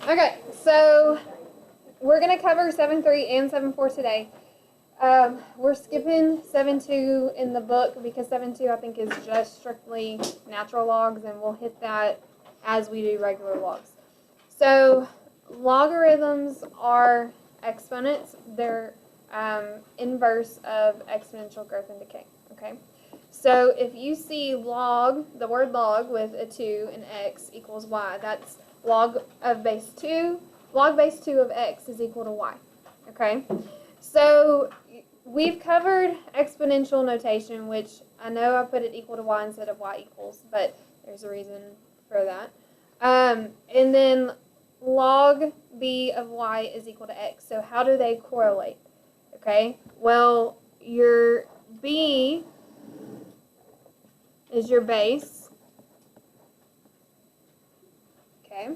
Okay, so we're going to cover 7.3 and 7.4 today. We're skipping 7.2 in the book because 7.2 I think is just strictly natural logs, and we'll hit that as we do regular logs. So logarithms are exponents. They're inverse of exponential growth and decay. Okay, so if you see log, the word log with a 2 and x equals y, that's log of base 2. Log base 2 of x is equal to y. Okay, so we've covered exponential notation, which I know I put it equal to y instead of y equals, but there's a reason for that. And then log b of y is equal to x. So how do they correlate? Okay, well, your b is your base. Okay.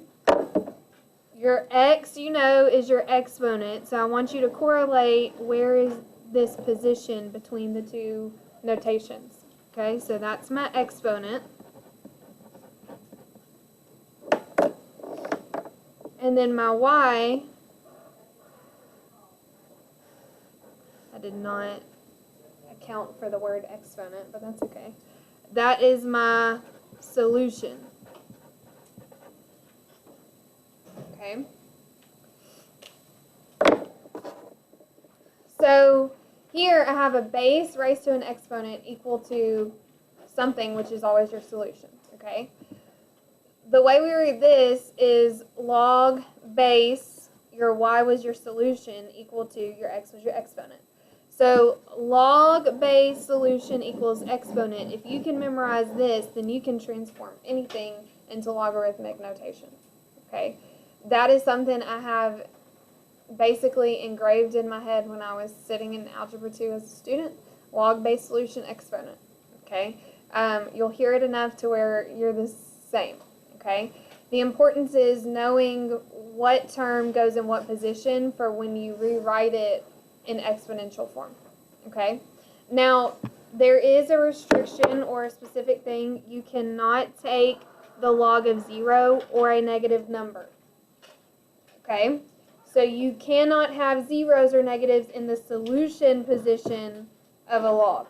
Your x, you know, is your exponent. So I want you to correlate where is this position between the two notations. Okay, so that's my exponent. And then my y, I did not account for the word exponent, but that's okay. That is my solution. Okay. So here I have a base raised to an exponent equal to something, which is always your solution. Okay. The way we read this is log base, your y was your solution, equal to your x was your exponent. So log base solution equals exponent. If you can memorize this, then you can transform anything into logarithmic notation. Okay, that is something I have basically engraved in my head when I was sitting in Algebra 2 as a student. Log base solution exponent. Okay, you'll hear it enough to where you're the same. Okay, the importance is knowing what term goes in what position for when you rewrite it in exponential form. Okay, now there is a restriction or a specific thing. You cannot take the log of 0 or a negative number. Okay, so you cannot have zeros or negatives in the solution position of a log.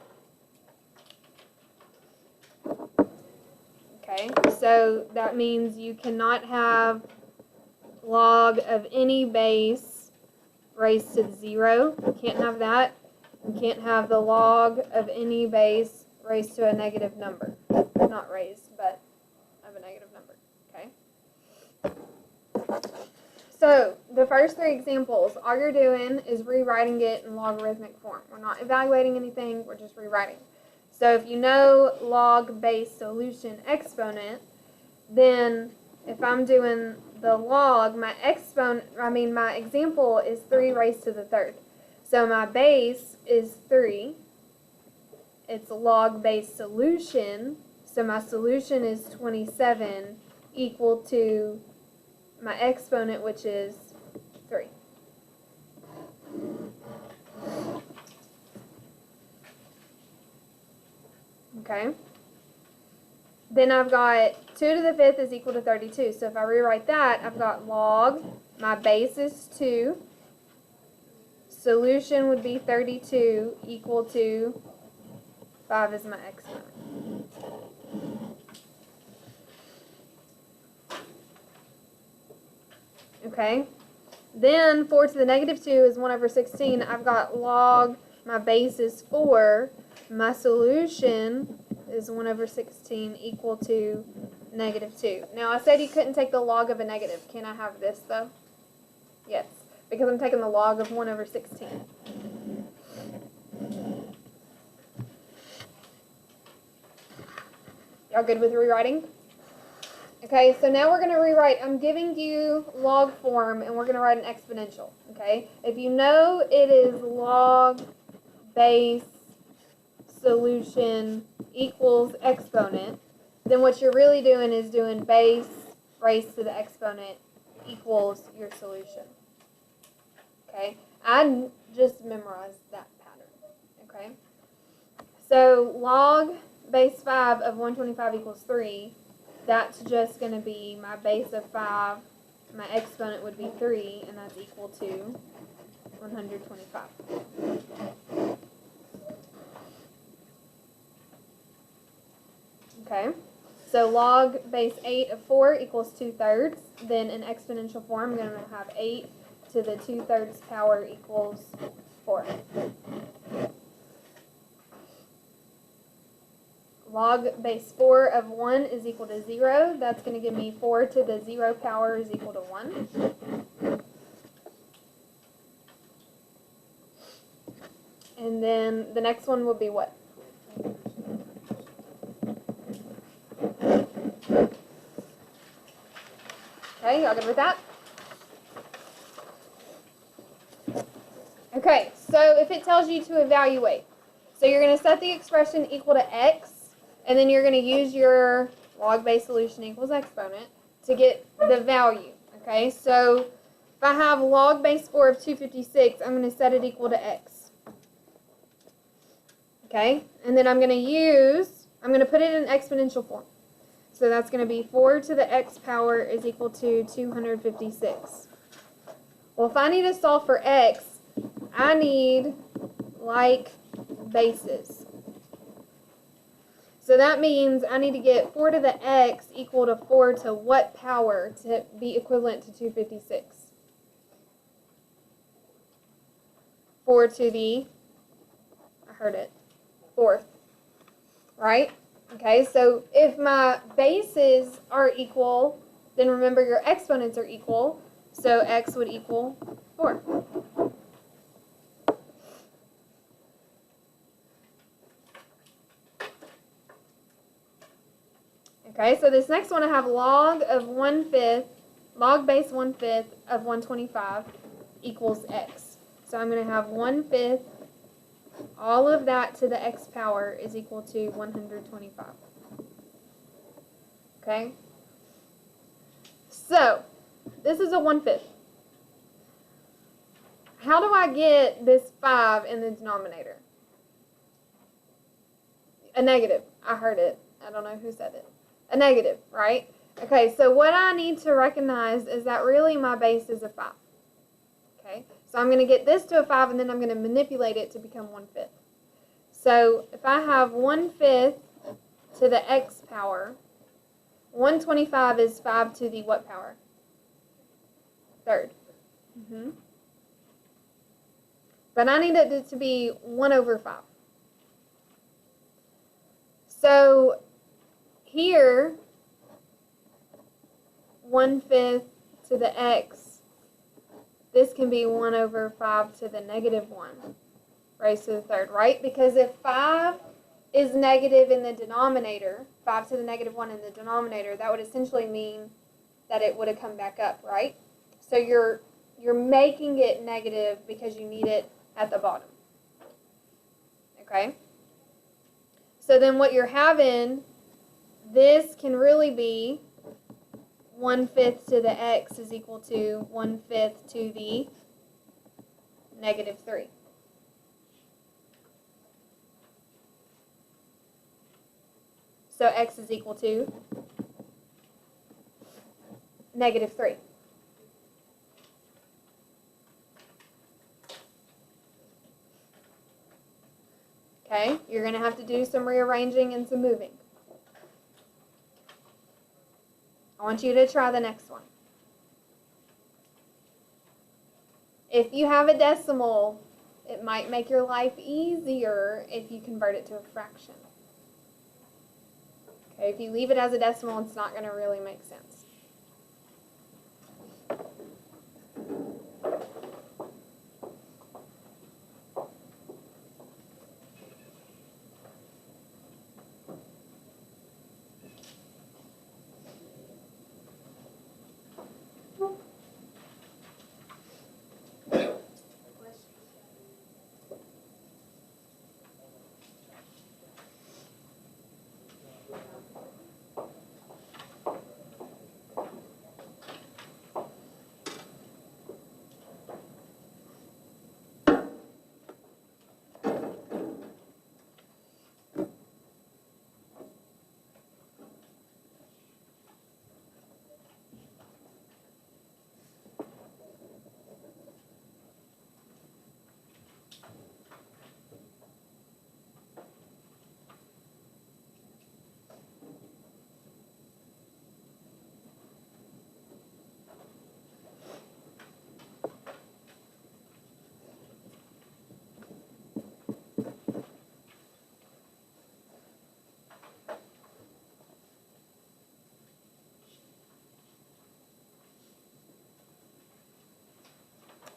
Okay, so that means you cannot have log of any base raised to 0. You can't have that. You can't have the log of any base raised to a negative number. Not raised, but of a negative number. Okay. So the first 3 examples, all you're doing is rewriting it in logarithmic form. We're not evaluating anything, we're just rewriting. So if you know log base solution exponent, then if I'm doing the log, my example is 3 raised to the 3rd. So my base is 3. It's log base solution. So my solution is 27 equal to my exponent, which is 3. Okay. Then I've got 2 to the 5th is equal to 32. So if I rewrite that, I've got log, my base is 2. Solution would be 32 equal to 5 is my exponent. Okay. Then 4 to the negative 2 is 1 over 16. I've got log, my base is 4. My solution is 1 over 16 equal to negative 2. Now, I said you couldn't take the log of a negative. Can I have this, though? Yes, because I'm taking the log of 1 over 16. Y'all good with rewriting? Okay, so now we're going to rewrite. I'm giving you log form, and we're going to write an exponential. Okay, if you know it is log base solution equals exponent, then what you're really doing is doing base raised to the exponent equals your solution. Okay, I just memorized that pattern. Okay, so log base 5 of 125 equals 3. That's just going to be my base of 5 my exponent would be 3, and that's equal to 125. Okay, so log base 8 of 4 equals 2/3. Then in exponential form, I'm going to have 8 to the 2/3 power equals 4. Log base 4 of 1 is equal to 0. That's going to give me 4 to the 0 power is equal to 1. And then the next one will be what? Okay, y'all good with that? Okay, so if it tells you to evaluate, so you're going to set the expression equal to x, and then you're going to use your log base solution equals exponent to get the value. Okay, so if I have log base 4 of 256, I'm going to set it equal to x. Okay, and then I'm going to put it in exponential form. So that's going to be 4 to the x power is equal to 256. Well, if I need to solve for x, I need like bases. So that means I need to get 4 to the x equal to 4 to what power to be equivalent to 256? 4 to the, I heard it, 4th, right? Okay, so if my bases are equal, then remember your exponents are equal, so x would equal 4. Okay, so this next one I have log of 1/5, log base 1/5 of 125 equals x. So I'm going to have 1/5, all of that to the x power is equal to 125. Okay? So, this is a 1/5. How do I get this 5 in the denominator? A negative. I heard it. I don't know who said it. A negative, right? Okay, so what I need to recognize is that really my base is a 5. Okay, so I'm going to get this to a 5, and then I'm going to manipulate it to become 1/5. So if I have 1/5 to the x power, 125 is 5 to the what power? 3rd. But I need it to be 1 over 5. So here, 1/5 to the x, this can be 1 over 5 to the negative 1 raised to the 3rd, right? Because if 5 is negative in the denominator, 5 to the negative 1 in the denominator, that would essentially mean that it would have come back up, right? So you're making it negative because you need it at the bottom. Okay? So then what you're having, this can really be 1/5 to the x is equal to 1/5 to the negative 3. So x is equal to negative 3. Okay, you're going to have to do some rearranging and some moving. I want you to try the next one. If you have a decimal, it might make your life easier if you convert it to a fraction. Okay, if you leave it as a decimal, it's not going to really make sense.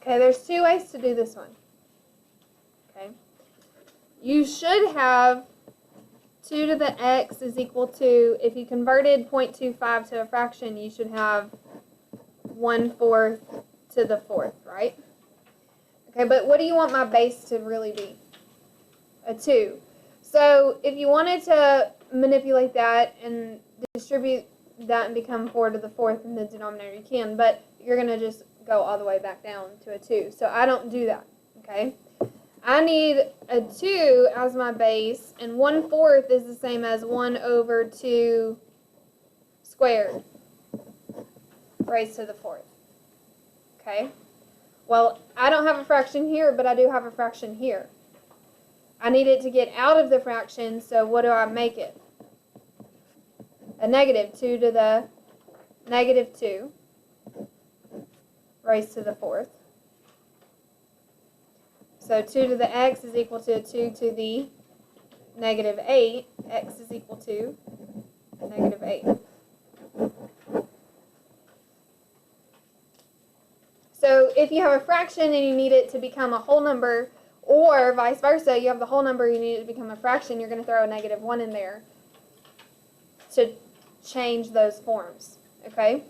Okay, there's two ways to do this one. Okay. You should have 2 to the x is equal to, if you converted 0.25 to a fraction, you should have 1/4 to the 4th, right? Okay, but what do you want my base to really be? A 2. So if you wanted to manipulate that and distribute that and become 4 to the 4th in the denominator, you can, but you're going to just go all the way back down to a 2. So I don't do that, okay? I need a 2 as my base, and 1/4 is the same as 1/2 squared raised to the 4th. Okay? Well, I don't have a fraction here, but I do have a fraction here. I need it to get out of the fraction, so what do I make it? A negative. 2 to the negative 2 raised to the 4th. So 2 to the x is equal to 2 to the negative 8. X is equal to negative 8. So if you have a fraction and you need it to become a whole number, or vice versa, you have the whole number, you need it to become a fraction, you're going to throw a negative 1 in there to change those forms. Okay?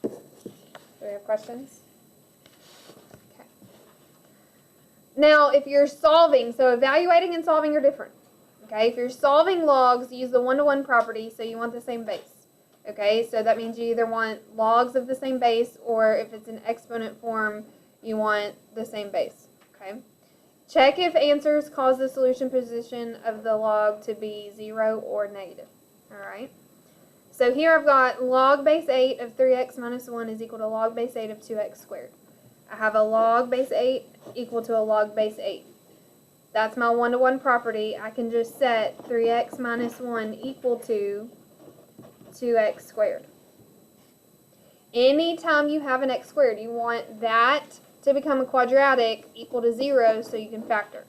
Do we have questions? Now, if you're solving, so evaluating and solving are different. Okay, if you're solving logs, use the one-to-one property, so you want the same base. Okay, so that means you either want logs of the same base, or if it's an exponent form, you want the same base. Okay, check if answers cause the solution position of the log to be 0 or negative. All right, so here I've got log base 8 of 3x minus 1 is equal to log base 8 of 2x squared. I have a log base 8 equal to a log base 8. That's my one-to-one property. I can just set 3x minus 1 equal to 2x squared. Anytime you have an x squared, you want that to become a quadratic equal to 0 so you can factor.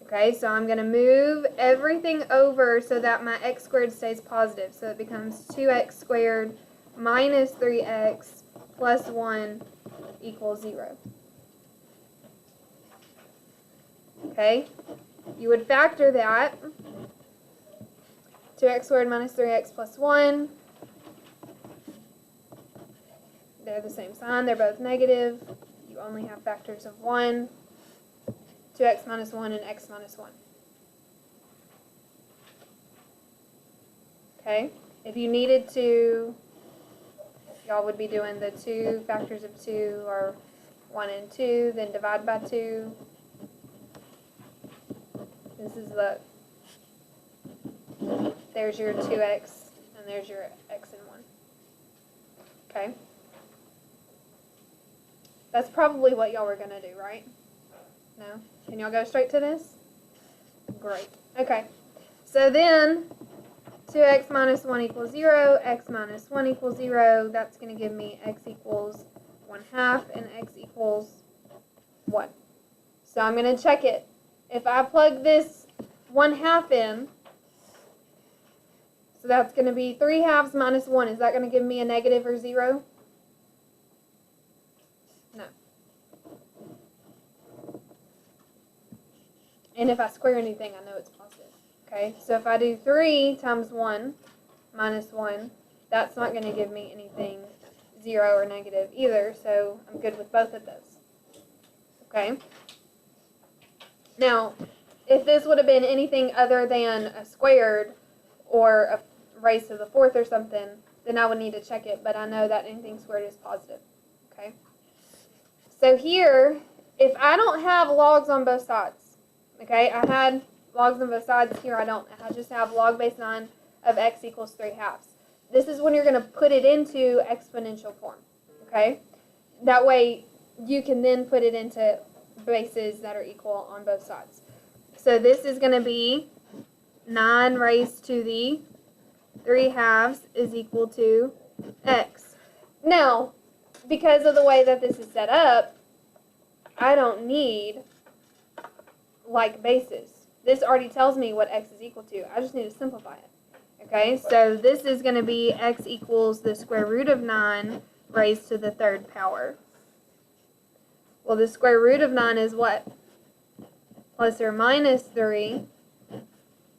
Okay, so I'm going to move everything over so that my x squared stays positive. So it becomes 2x squared minus 3x plus 1 equals 0. Okay, you would factor that. 2x squared minus 3x plus 1. They're the same sign. They're both negative. You only have factors of 1. 2x minus 1 and x minus 1. Okay, if you needed to, y'all would be doing the 2 factors of 2 or 1 and 2, then divide by 2. This is the, there's your 2x, and there's your x and 1. Okay? That's probably what y'all were going to do, right? No? Can y'all go straight to this? Great. Okay. So then, 2x minus 1 equals 0, x minus 1 equals 0. That's going to give me x equals 1/2 and x equals 1. So I'm going to check it. If I plug this 1/2 in, so that's going to be 3/2 minus 1. Is that going to give me a negative or 0? No. And if I square anything, I know it's positive. Okay, so if I do 3 times 1 minus 1, that's not going to give me anything 0 or negative either, so I'm good with both of those. Okay? Now, if this would have been anything other than a squared or a raised to the 4th or something, then I would need to check it, but I know that anything squared is positive. Okay? So here, if I don't have logs on both sides, okay, I had logs on both sides, here I don't. I just have log base 9 of x equals 3/2. This is when you're going to put it into exponential form, okay? That way you can then put it into bases that are equal on both sides. So this is going to be 9 raised to the 3/2 is equal to x. Now, because of the way that this is set up, I don't need like bases. This already tells me what x is equal to. I just need to simplify it. Okay, so this is going to be x equals the square root of 9 raised to the 3rd power. Well, the square root of 9 is what? Plus or minus 3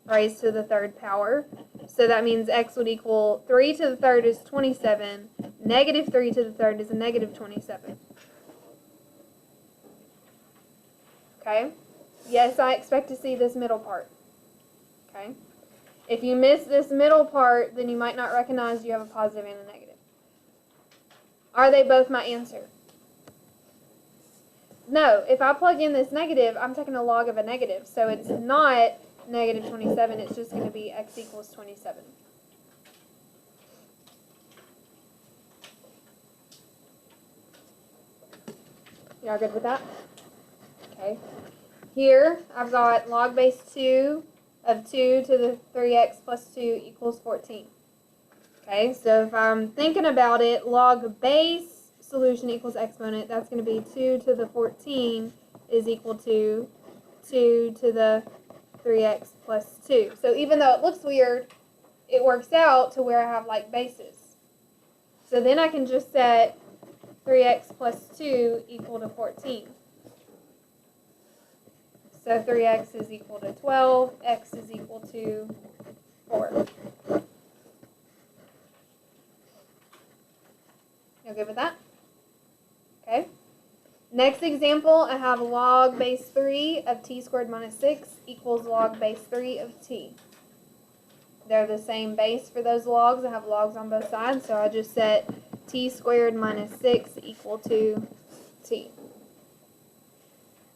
raised to the third power. So that means x would equal 3 to the third is 27. Negative 3 to the third is a negative 27. Okay? Yes, I expect to see this middle part. Okay? If you miss this middle part, then you might not recognize you have a positive and a negative. Are they both my answer? No, if I plug in this negative, I'm taking a log of a negative. So it's not negative 27, it's just going to be x equals 27. Y'all good with that? Okay. Here, I've got log base 2 of 2 to the 3x plus 2 equals 14. Okay, so if I'm thinking about it, log base solution equals exponent, that's going to be 2 to the 14 is equal to 2 to the 3x plus 2. So even though it looks weird, it works out to where I have like bases. So then I can just set 3x plus 2 equal to 14. So 3x is equal to 12, x is equal to 4. You good with that? Okay. Next example, I have log base 3 of t squared minus 6 equals log base 3 of t. They're the same base for those logs. I have logs on both sides, so I just set t squared minus 6 equal to t.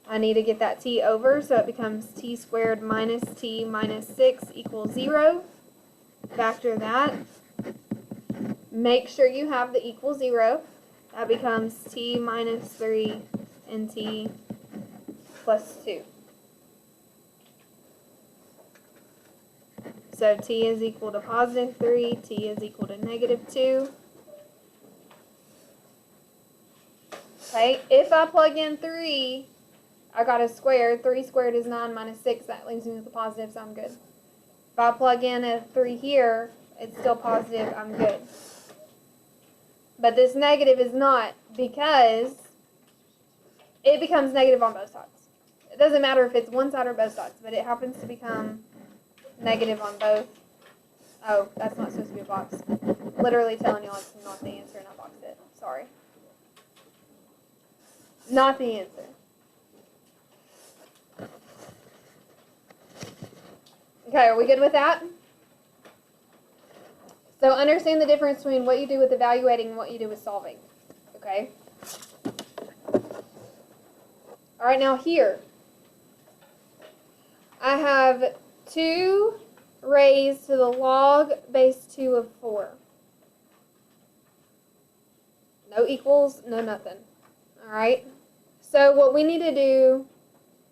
I need to get that t over, so it becomes t squared minus t minus 6 equals 0. Factor that. Make sure you have the equal 0. That becomes t minus 3 and t plus 2. So t is equal to positive 3, t is equal to negative 2. Okay, if I plug in 3, I got a square. 3 squared is 9 minus 6. That leaves me with a positive, so I'm good. If I plug in a 3 here, it's still positive, I'm good. But this negative is not, because it becomes negative on both sides. It doesn't matter if it's one side or both sides, but it happens to become negative on both. Oh, that's not supposed to be a box. Literally telling y'all it's not the answer and I boxed it. Sorry. Not the answer. Okay, are we good with that? So understand the difference between what you do with evaluating and what you do with solving. Okay? Alright, now here, I have 2 raised to the log base 2 of 4. No equals, no nothing. Alright? So what we need to do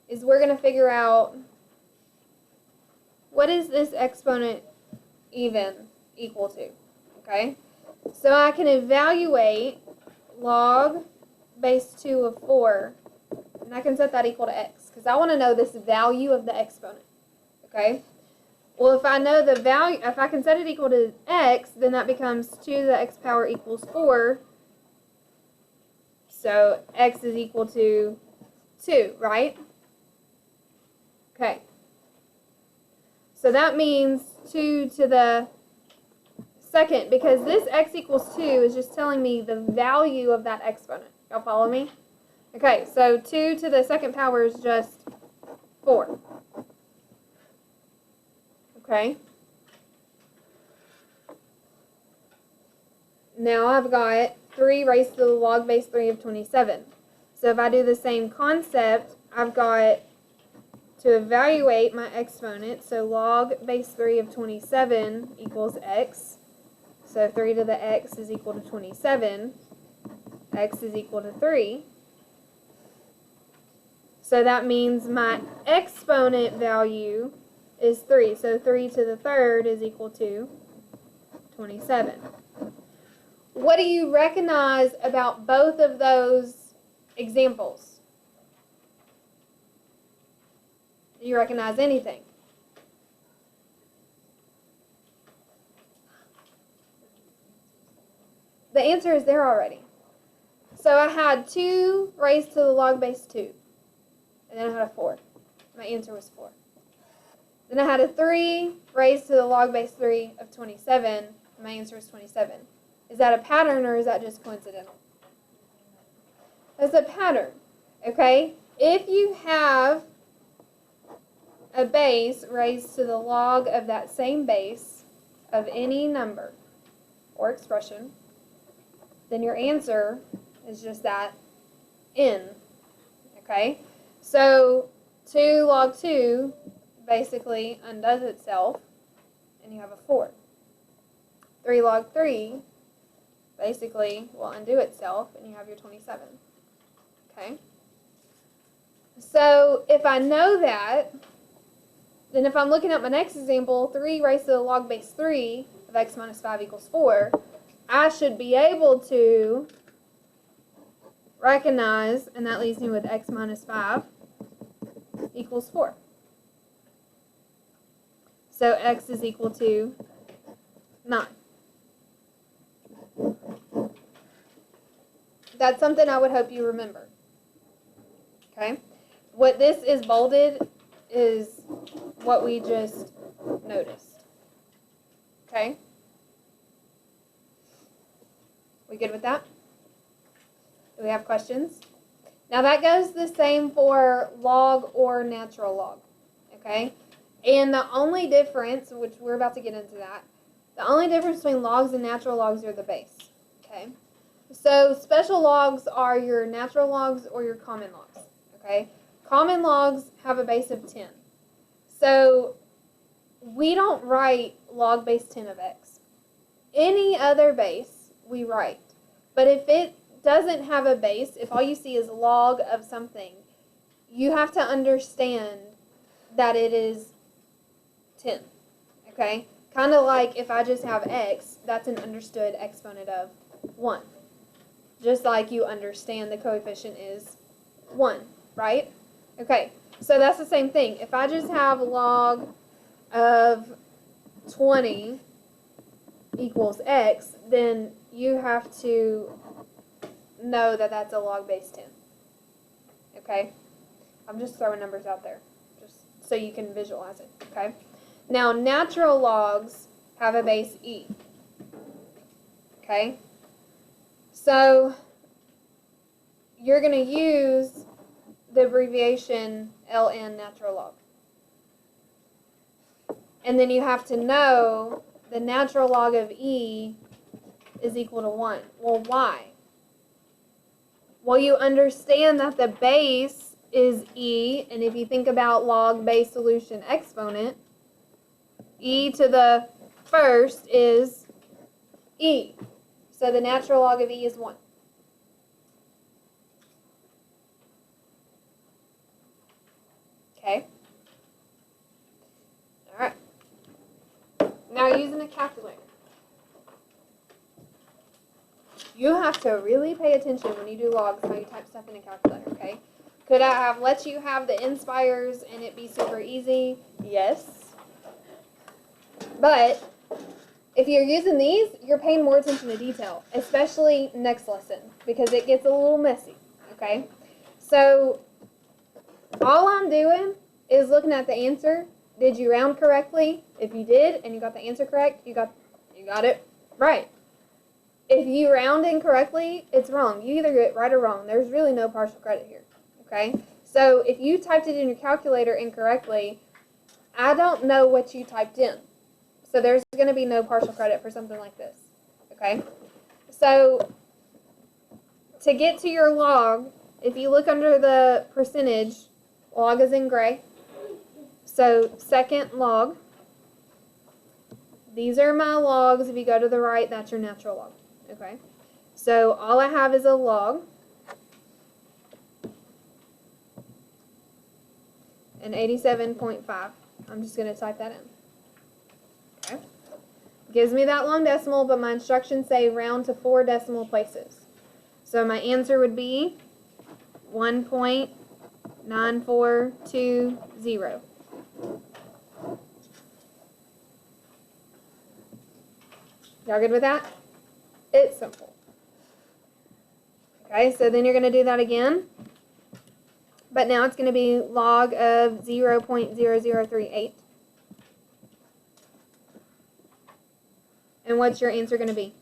is we're going to figure out, what is this exponent even equal to? Okay? So I can evaluate log base 2 of 4, and I can set that equal to x, because I want to know this value of the exponent. Okay? Well, if I know the value, if I can set it equal to x, then that becomes 2 to the x power equals 4. So x is equal to 2, right? Okay. So that means 2 to the second, because this x equals 2 is just telling me the value of that exponent. Y'all follow me? Okay, so 2 to the second power is just 4. Okay. Now I've got 3 raised to the log base 3 of 27. So if I do the same concept, I've got to evaluate my exponent. So log base 3 of 27 equals x. So 3 to the x is equal to 27. X is equal to 3. So that means my exponent value is 3. So 3 to the third is equal to 27. What do you recognize about both of those examples? Do you recognize anything? The answer is there already. So I had 2 raised to the log base 2. And then I had a 4. My answer was 4. Then I had a 3 raised to the log base 3 of 27. And my answer was 27. Is that a pattern or is that just coincidental? That's a pattern. Okay? If you have a base raised to the log of that same base of any number or expression, then your answer is just that n. Okay? So 2 log 2 basically undoes itself, and you have a 4. 3 log 3 basically will undo itself, and you have your 27. Okay? So if I know that, then if I'm looking at my next example, 3 raised to the log base 3 of x minus 5 equals 4, I should be able to recognize, and that leaves me with x minus 5 equals 4. So x is equal to 9. That's something I would hope you remember. Okay? What this is bolded is what we just noticed. Okay? We good with that? Do we have questions? Now that goes the same for log or natural log. Okay? And the only difference, which we're about to get into that, the only difference between logs and natural logs are the base. Okay? So special logs are your natural logs or your common logs. Okay? Common logs have a base of 10. So we don't write log base 10 of x. Any other base we write. But if it doesn't have a base, if all you see is log of something, you have to understand that it is 10. Okay? Kind of like if I just have x, that's an understood exponent of 1. Just like you understand the coefficient is 1, right? Okay, so that's the same thing. If I just have log of 20 equals x, then you have to know that that's a log base 10. Okay? I'm just throwing numbers out there, just so you can visualize it. Okay? Now, natural logs have a base e. Okay? So, you're going to use the abbreviation ln natural log. And then you have to know the natural log of e is equal to 1. Well, why? Well, you understand that the base is e, and if you think about log base solution exponent, e to the first is e. So the natural log of e is 1. Okay? Alright. Now using a calculator. You have to really pay attention when you do logs how you type stuff in a calculator, okay? Could I have let you have the inspires and it be super easy? Yes. But if you're using these, you're paying more attention to detail, especially next lesson, because it gets a little messy, okay? So all I'm doing is looking at the answer. Did you round correctly? If you did and you got the answer correct, you got it right. If you round incorrectly, it's wrong. You either get it right or wrong. There's really no partial credit here. Okay? So if you typed it in your calculator incorrectly, I don't know what you typed in. So there's going to be no partial credit for something like this. Okay? So to get to your log, if you look under the percentage, log is in gray. So second log. These are my logs. If you go to the right, that's your natural log. Okay? So all I have is a log. And 87.5. I'm just going to type that in. Okay? Gives me that long decimal, but my instructions say round to 4 decimal places. So my answer would be 1.9420. Y'all good with that? It's simple. Okay, so then you're going to do that again. But now it's going to be log of 0.0038. And what's your answer going to be?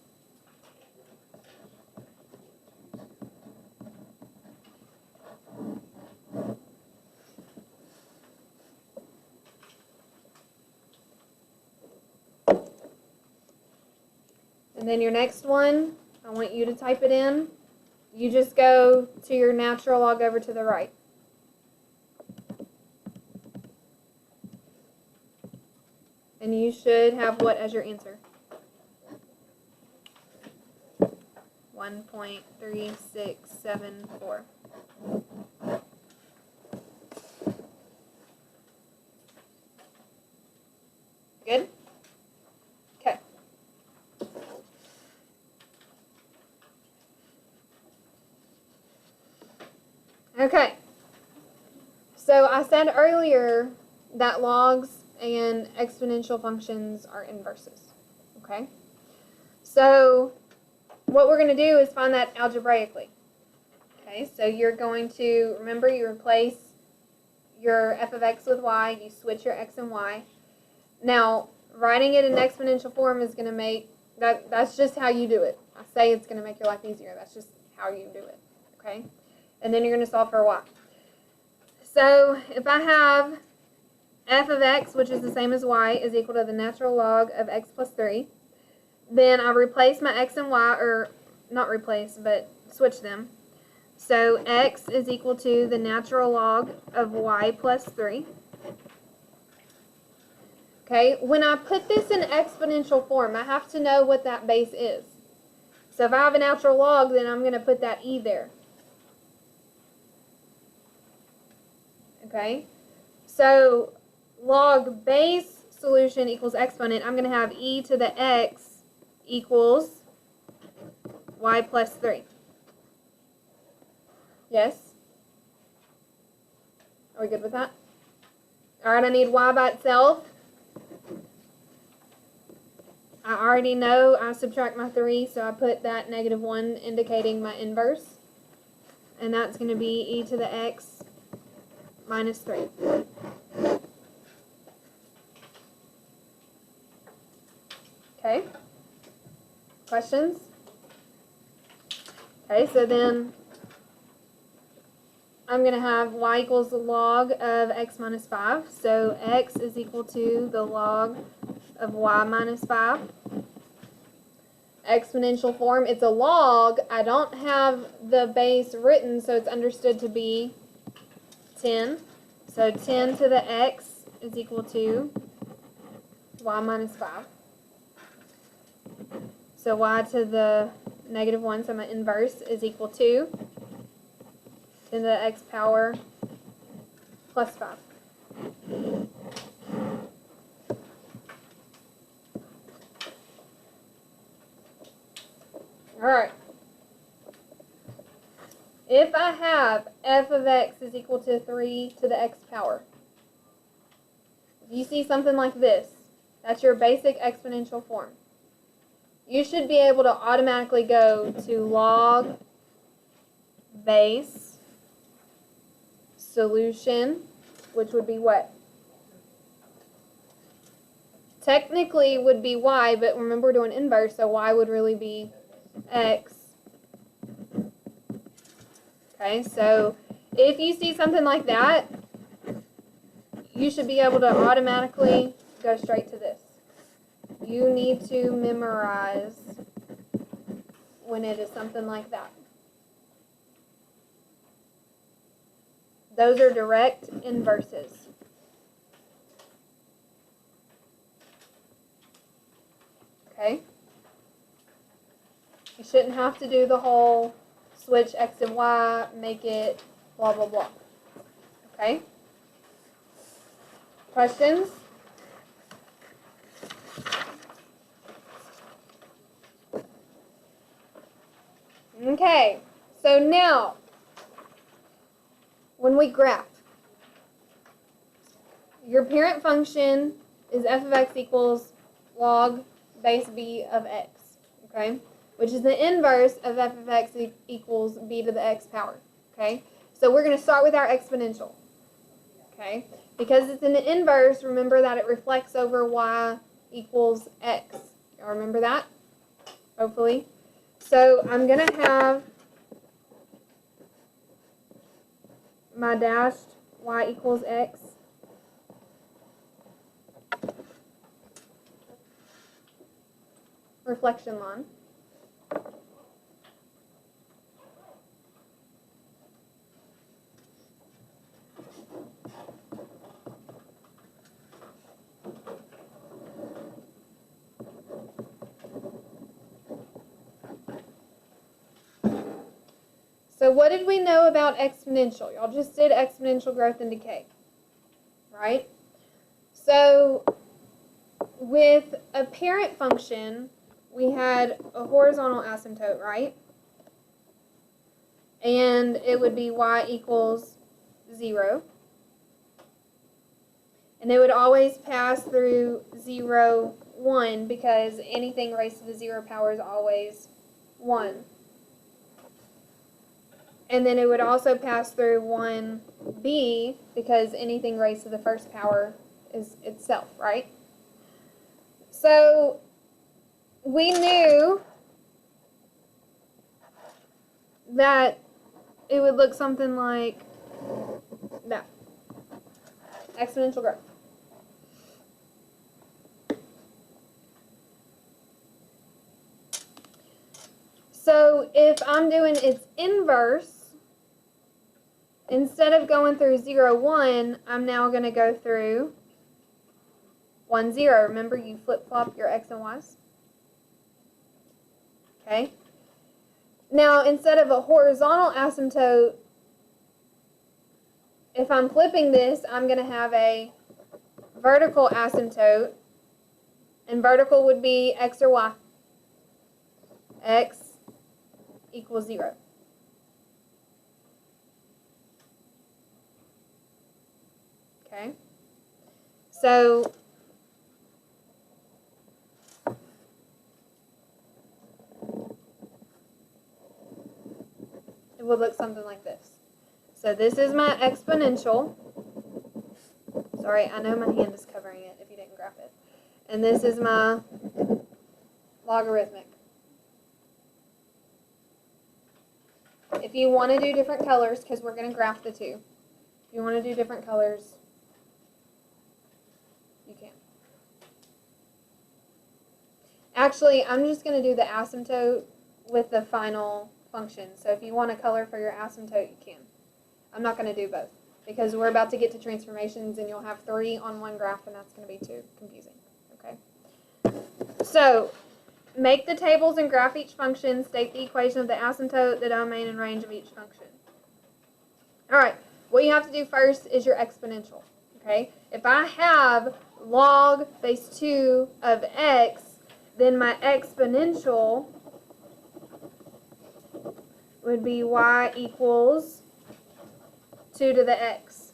And then your next one, I want you to type it in. You just go to your natural log over to the right. And you should have what as your answer? 1.3674. Good? Okay. Okay. So I said earlier that logs and exponential functions are inverses. Okay? So what we're going to do is find that algebraically. Okay, so you're going to, remember, you replace your f of x with y, you switch your x and y. Now, writing it in exponential form is going to make, that's just how you do it. I say it's going to make your life easier. That's just how you do it. Okay? And then you're going to solve for y. So if I have f of x, which is the same as y, is equal to the natural log of x plus 3, then I replace my x and y, or not replace, but switch them. So x is equal to the natural log of y plus 3. Okay, when I put this in exponential form, I have to know what that base is. So if I have a natural log, then I'm going to put that e there. Okay, so log base solution equals exponent. I'm going to have e to the x equals y plus 3. Yes? Are we good with that? All right, I need y by itself. I already know I subtract my 3, so I put that -1 indicating my inverse. And that's going to be e to the x minus 3. Okay? Questions? Okay, so then I'm going to have y equals the log of x minus 5. So x is equal to the log of y minus 5. Exponential form, it's a log. I don't have the base written, so it's understood to be 10. So 10 to the x is equal to y minus 5. So y to the -1, so my inverse, is equal to 10 to the x power plus 5. Alright. If I have f of x is equal to 3 to the x power, if you see something like this, that's your basic exponential form. You should be able to automatically go to log base solution, which would be what? Technically would be y, but remember we're doing inverse, so y would really be x. Okay, so if you see something like that, you should be able to automatically go straight to this. You need to memorize when it is something like that. Those are direct inverses. Okay? You shouldn't have to do the whole switch x and y, make it blah, blah, blah. Okay? Questions? Okay, so now, when we graph, your parent function is f of x equals log base b of x, okay? which is the inverse of f of x equals b to the x power. Okay? So we're going to start with our exponential. Okay? Because it's in the inverse, remember that it reflects over y equals x. Y'all remember that? Hopefully. So I'm going to have my dashed y equals x. Reflection line. So what did we know about exponential? Y'all just did exponential growth and decay, right? So with a parent function, we had a horizontal asymptote, right? And it would be y equals 0. And they would always pass through 0, 1, because anything raised to the 0 power is always 1. And then it would also pass through 1b, because anything raised to the first power is itself, right? So we knew that it would look something like that. Exponential growth. So if I'm doing its inverse, instead of going through 0, 1, I'm now going to go through 1, 0. Remember, you flip-flop your x and y's? Okay? Now, instead of a horizontal asymptote, if I'm flipping this, I'm going to have a vertical asymptote. And vertical would be x or y. X equals 0. Okay? So it would look something like this. So this is my exponential. Sorry, I know my hand is covering it if you didn't graph it. And this is my logarithmic. If you want to do different colors, because we're going to graph the two, if you want to do different colors, you can. Actually, I'm just going to do the asymptote with the final function. So if you want a color for your asymptote, you can. I'm not going to do both, because we're about to get to transformations and you'll have 3 on one graph, and that's going to be too confusing. Okay? So make the tables and graph each function. State the equation of the asymptote, the domain, and range of each function. Alright, what you have to do first is your exponential. Okay? If I have log base 2 of x, then my exponential would be y equals 2 to the x.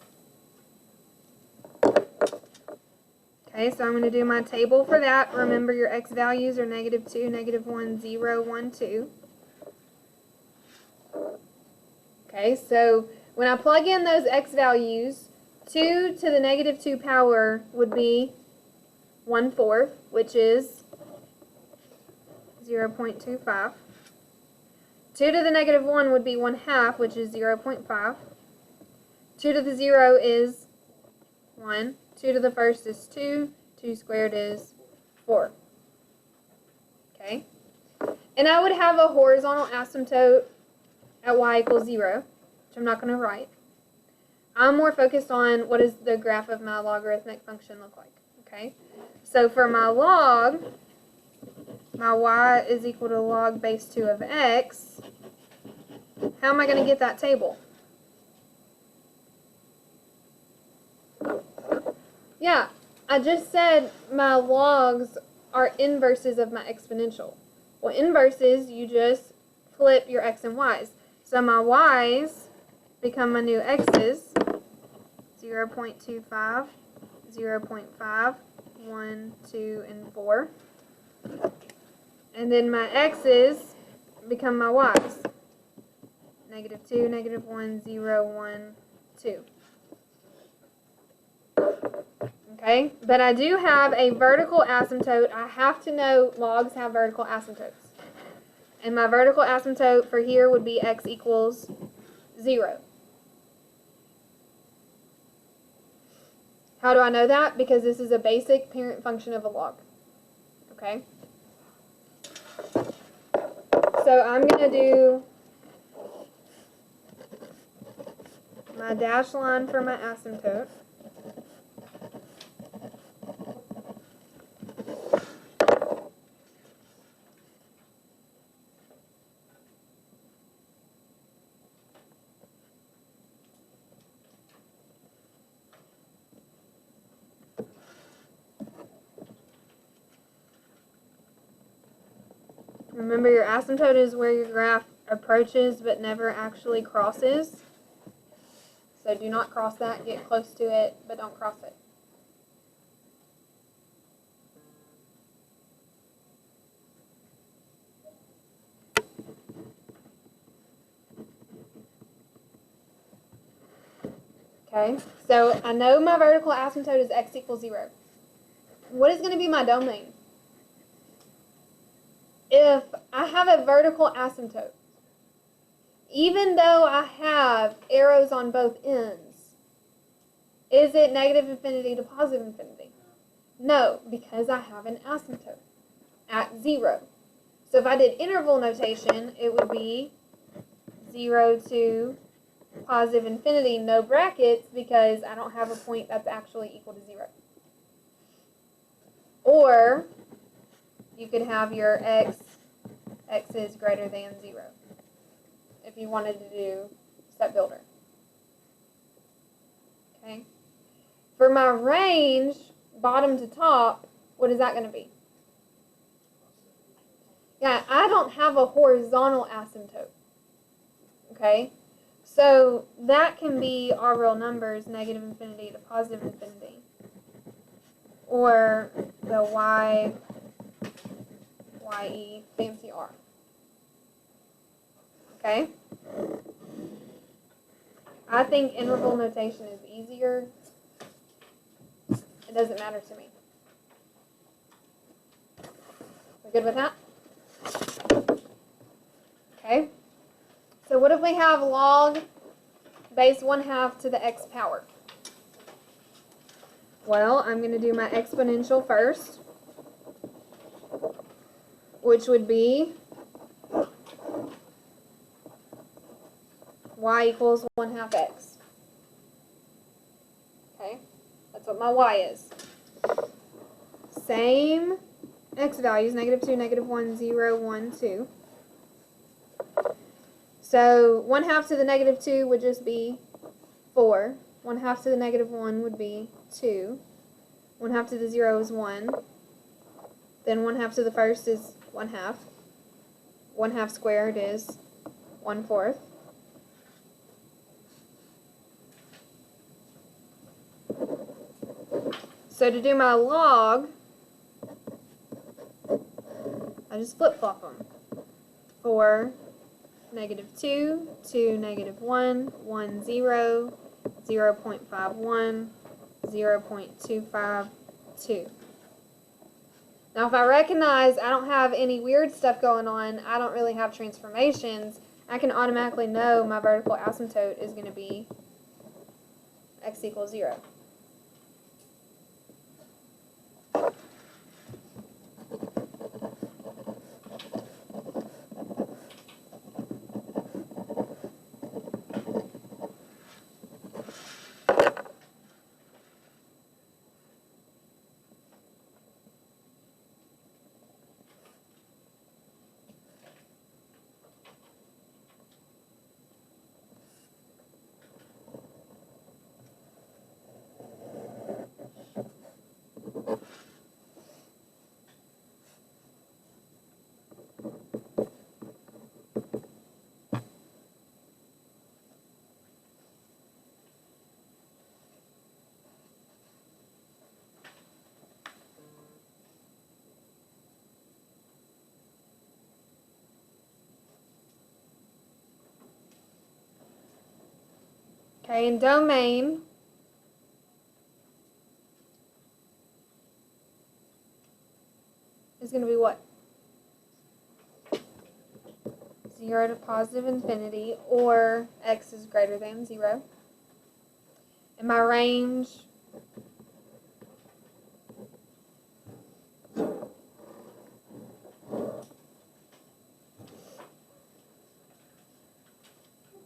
Okay, so I'm going to do my table for that. Remember, your x values are -2, -1, 0, 1, 2. Okay, so when I plug in those x values, 2 to the -2 power would be 1/4, which is 0.25. 2 to the -1 would be 1/2, which is 0.5. 2 to the 0 is 1. 2 to the first is 2. 2 squared is 4. Okay? And I would have a horizontal asymptote at y equals 0, which I'm not going to write. I'm more focused on what does the graph of my logarithmic function look like. Okay? So for my log, my y is equal to log base 2 of x. How am I going to get that table? Yeah, I just said my logs are inverses of my exponential. Well, inverses, you just flip your x and y's. So my y's become my new x's. 0.25, 0.5, 1, 2, and 4. And then my x's become my y's. -2, -1, 0, 1, 2. Okay, but I do have a vertical asymptote. I have to know logs have vertical asymptotes. And my vertical asymptote for here would be x equals 0. How do I know that? Because this is a basic parent function of a log. Okay? So I'm going to do my dashed line for my asymptote. Remember, your asymptote is where your graph approaches but never actually crosses. So do not cross that. Get close to it, but don't cross it. Okay, so I know my vertical asymptote is x equals 0. What is going to be my domain? If I have a vertical asymptote, even though I have arrows on both ends, is it negative infinity to positive infinity? No, because I have an asymptote at 0. So if I did interval notation, it would be 0 to positive infinity, no brackets, because I don't have a point that's actually equal to 0. Or you could have your x is greater than 0 if you wanted to do step builder. Okay. For my range, bottom to top, what is that going to be? Yeah, I don't have a horizontal asymptote. Okay. So that can be our real numbers, negative infinity to positive infinity. Or the y, ye, fancy r. Okay? I think interval notation is easier. It doesn't matter to me. We good with that? Okay. So what if we have log base 1/2 to the x power? Well, I'm going to do my exponential first, which would be y equals 1/2 x. Okay, that's what my y is. Same x values, -2, -1, 0, 1, 2. So 1/2 to the -2 would just be 4. 1/2 to the -1 would be 2. 1/2 to the 0 is 1. Then 1/2 to the first is 1/2. 1/2 squared is 1/4. So to do my log, I just flip-flop them. 4, -2, 2, -1, 1, 0, 0.51, 0.252. Now if I recognize I don't have any weird stuff going on, I don't really have transformations, I can automatically know my vertical asymptote is going to be x equals 0. Okay, and domain is going to be what? 0 to positive infinity, or x is greater than 0. And my range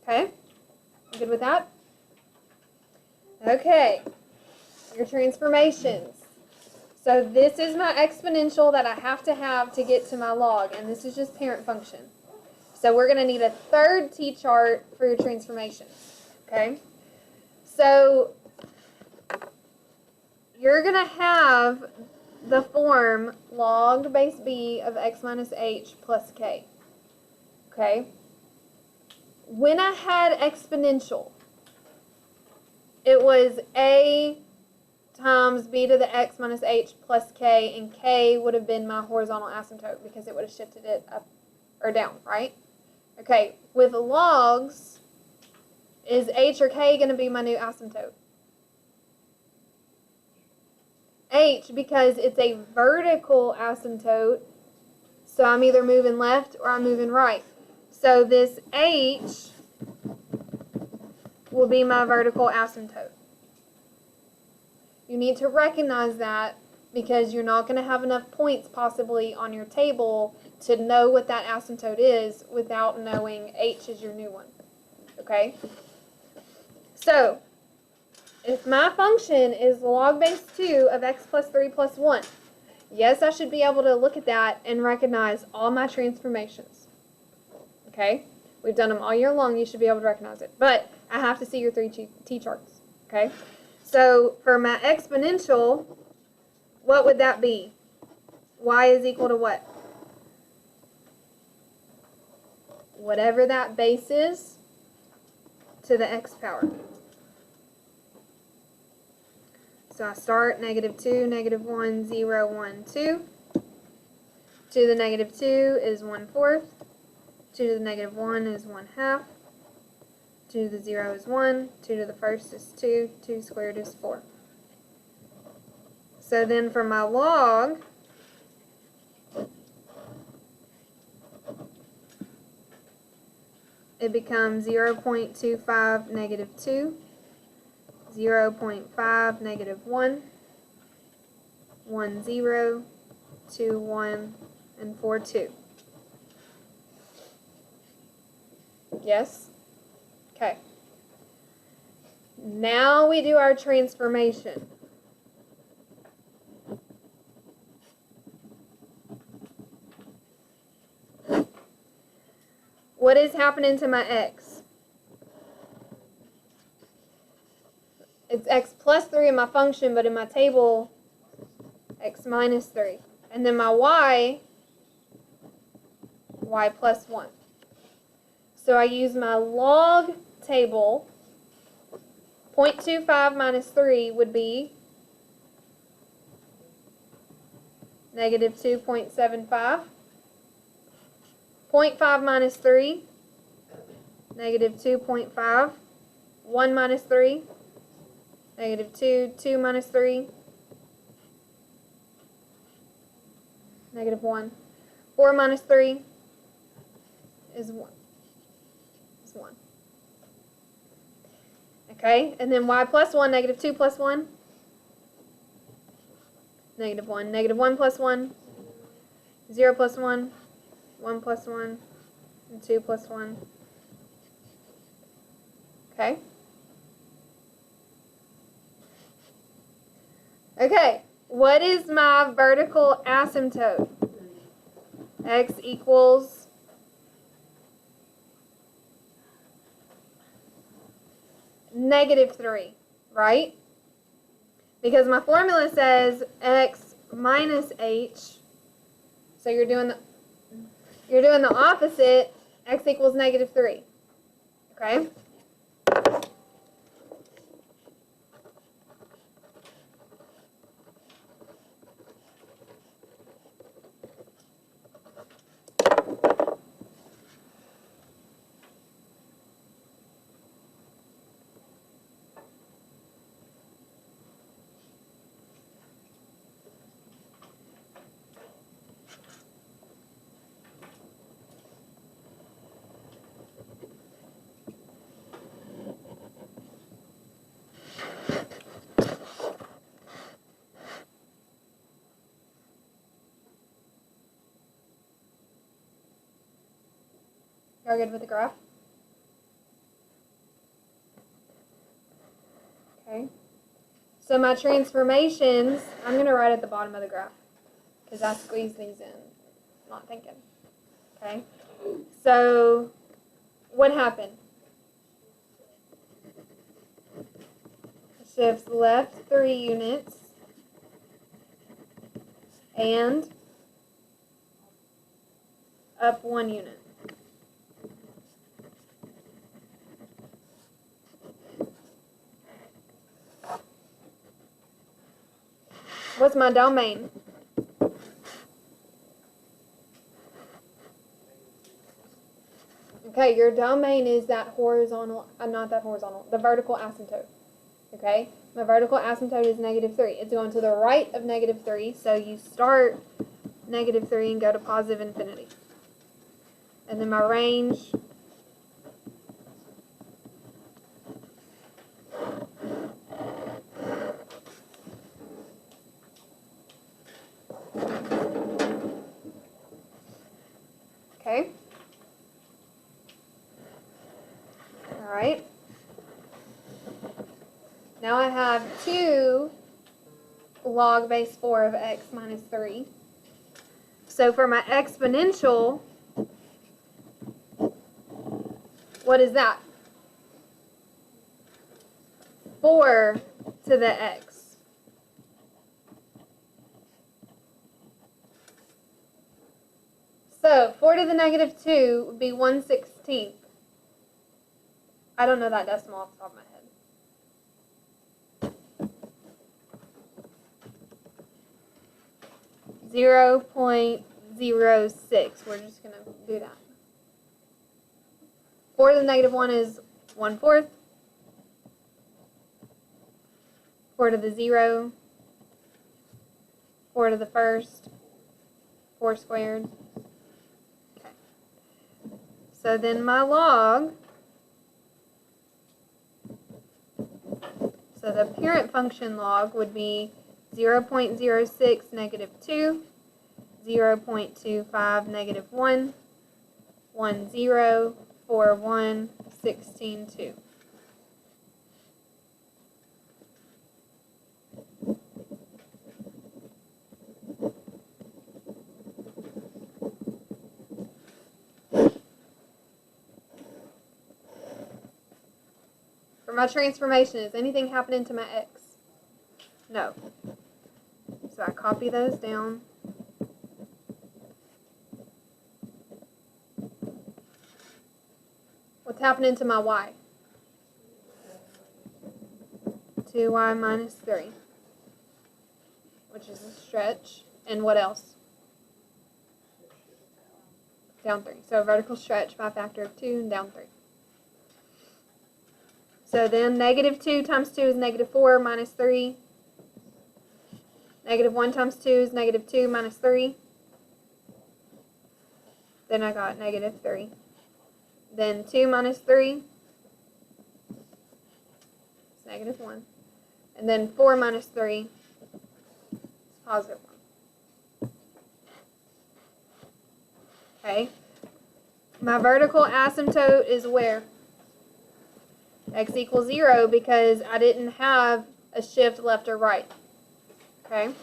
okay, good with that? Okay, your transformations. So this is my exponential that I have to get to my log, and this is just parent function. So we're going to need a third t-chart for your transformations, okay? So you're going to have the form log base b of x minus h plus k, okay? When I had exponential, it was a times b to the x minus h plus k, and k would have been my horizontal asymptote because it would have shifted it up or down, right? Okay, with logs, is h or k going to be my new asymptote? H, because it's a vertical asymptote, so I'm either moving left or I'm moving right. So this h will be my vertical asymptote. You need to recognize that because you're not going to have enough points possibly on your table to know what that asymptote is without knowing h is your new one. Okay? So, if my function is log base 2 of x plus 3 plus 1, yes, I should be able to look at that and recognize all my transformations. Okay? We've done them all year long. You should be able to recognize it. But I have to see your 3 t-charts. Okay? So, for my exponential, what would that be? Y is equal to what? Whatever that base is to the x power. So I start negative 2, negative 1, 0, 1, 2. 2 to the negative 2 is 1/4. 2 to the negative 1 is 1/2. 2 to the 0 is 1. 2 to the first is 2. 2 squared is 4. So then for my log, it becomes 0.25 negative 2, 0.5 negative 1, 1 0, 2 1, and 4 2. Yes? Okay. Now we do our transformation. What is happening to my x? It's x plus 3 in my function, but in my table, x minus 3. And then my y plus 1. So I use my log table. 0.25 minus 3 would be negative 2.75. 0.5 minus 3, negative 2.5. 1 minus 3, negative 2. 2 minus 3, negative 1. 4 minus 3 is 1. It's 1. Okay, and then y plus 1, negative 2 plus 1, negative 1. Negative 1 plus 1, 0 plus 1, 1 plus 1, and 2 plus 1. Okay? Okay, what is my vertical asymptote? X equals negative 3, right? Because my formula says x minus h, so you're doing the opposite. X equals negative 3. Okay? Y'all good with the graph? Okay. So my transformations, I'm going to write at the bottom of the graph because I squeeze these in, not thinking. Okay. So what happened? Shifts left 3 units and up 1 unit. What's my domain? Okay, your domain is that horizontal, not that horizontal, the vertical asymptote. Okay, my vertical asymptote is -3. It's going to the right of -3, so you start -3 and go to positive infinity. And then my range okay. All right. Now I have 2 log base 4 of x minus 3. So for my exponential, what is that? 4 to the x. So 4 to the -2 would be 1/16. I don't know that decimal off the top of my head. 0.06. We're just going to do that. 4 to the -1 is 1/4. 4 to the 0. 4 to the first. 4 squared. Okay. So then my log, so the parent function log would be 0.06 -2, 0.25 -1, 1 0, 4 1, 16 2. For my transformation, is anything happening to my x? No. So I copy those down. What's happening to my y? 2y minus 3, which is a stretch. And what else? Down 3. So a vertical stretch by a factor of 2 and down 3. So then -2 times 2 is -4 minus 3. -1 times 2 is -2 minus 3. Then I got -3. Then 2 minus 3 is -1. And then 4 minus 3 is +1. Okay. My vertical asymptote is where? X equals 0 because I didn't have a shift left or right. Okay.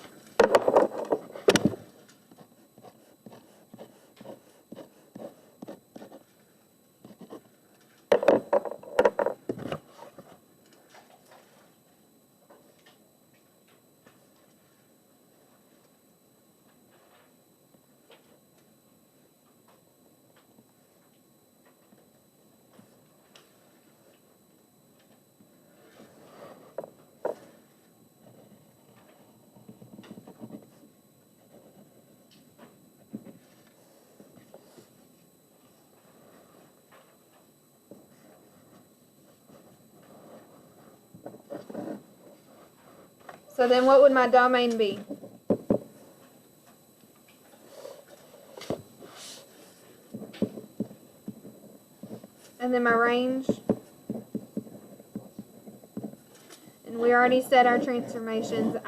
So then what would my domain be? And then my range. And we already said our transformations. You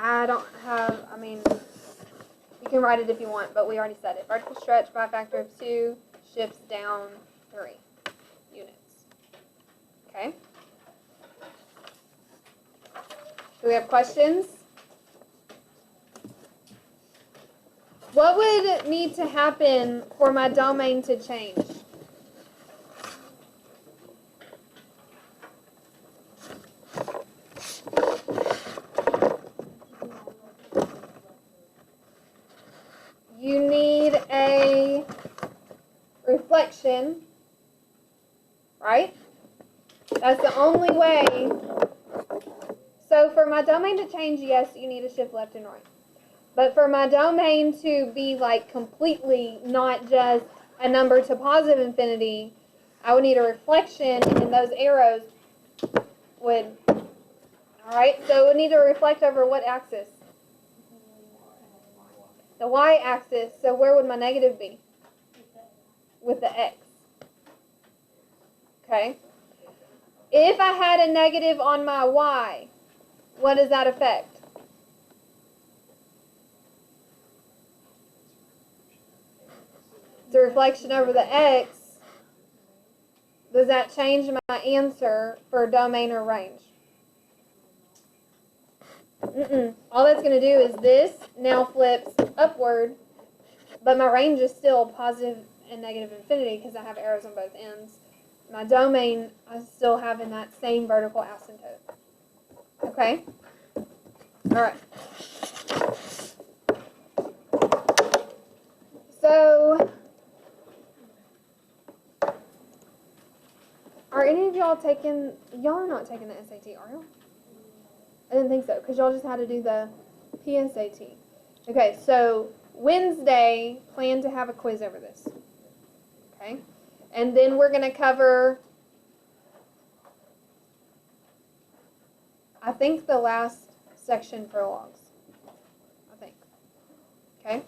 can write it if you want, but we already said it. Vertical stretch by a factor of 2, shifts down 3. we have questions? What would need to happen for my domain to change? You need a reflection, right? That's the only way. So for my domain to change, yes, you need to shift left and right. But for my domain to be like completely not just a number to positive infinity, I would need a reflection, and those arrows would, alright, so it would need to reflect over what axis? The y-axis. So where would my negative be? With the x. Okay. If I had a negative on my y, what does that affect? It's a reflection over the x. Does that change my answer for domain or range? All that's going to do is this now flips upward, but my range is still positive and negative infinity because I have arrows on both ends. My domain, I still have in that same vertical asymptote. Okay? Alright. So, are any of y'all taking, y'all are not taking the SAT, are y'all? I didn't think so, because y'all just had to do the PSAT. Okay, so Wednesday, plan to have a quiz over this. Okay? And then we're going to cover, I think, the last section for logs. I think. Okay?